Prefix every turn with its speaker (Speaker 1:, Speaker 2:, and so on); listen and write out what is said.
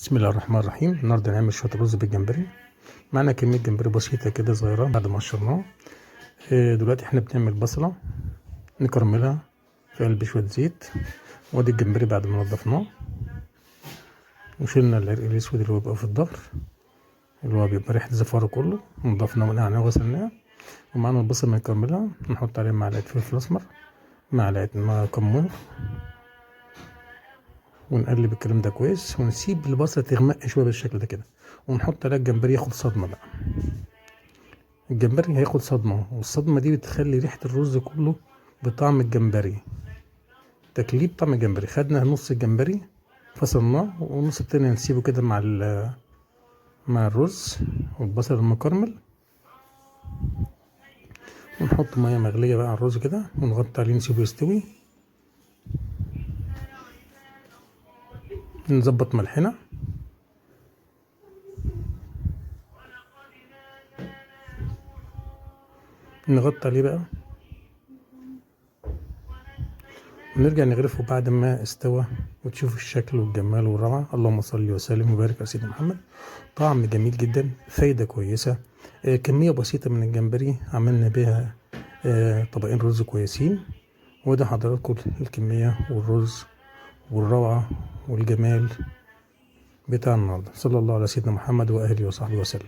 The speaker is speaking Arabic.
Speaker 1: بسم الله الرحمن الرحيم. النهارده هنعمل شويه رز بالجمبري. معانا كميه جمبري بسيطه كده صغيره بعد ما قشرناه. دلوقتي احنا بنعمل بصله نكرملها في قلب شويه زيت، وادي الجمبري بعد ما نضفناه وشيلنا العرق الاسود اللي هو بيبقى في الظهر اللي هو بيبقى ريحه زفاره كله، نضفناه ونقعناه وغسلناه. ومعانا البصل نكرملها، نحط عليه معلقه فلفل اسمر، معلقه كمون، ونقلب الكلام ده كويس ونسيب البصله تغمق شويه بالشكل ده كده، ونحط عليها الجمبري ياخد صدمه بقى. الجمبري هياخد صدمة، والصدمة دي بتخلي ريحة الرز كله بطعم الجمبري، تكليب طعم الجمبري. خدنا نص الجمبري فصلناه، والنص التاني نسيبه كده مع الرز والبصل المكرمل، ونحط مية مغلية بقى على الرز كده ونغطي عليه نسيبه يستوي. نظبط ملحنا، نغطي عليه بقى ونرجع نغرفه بعد ما استوى، وتشوف الشكل والجمال والروعة. اللهم صل وسلم وبارك على سيدنا محمد. طعم جميل جدا، فايدة كويسة. كمية بسيطة من الجمبري عملنا بيها طبقين رز كويسين. وده حضراتكم الكمية والرز والروعة والجمال بتاع النهارده. صلى الله على سيدنا محمد وآله وصحبه وسلم.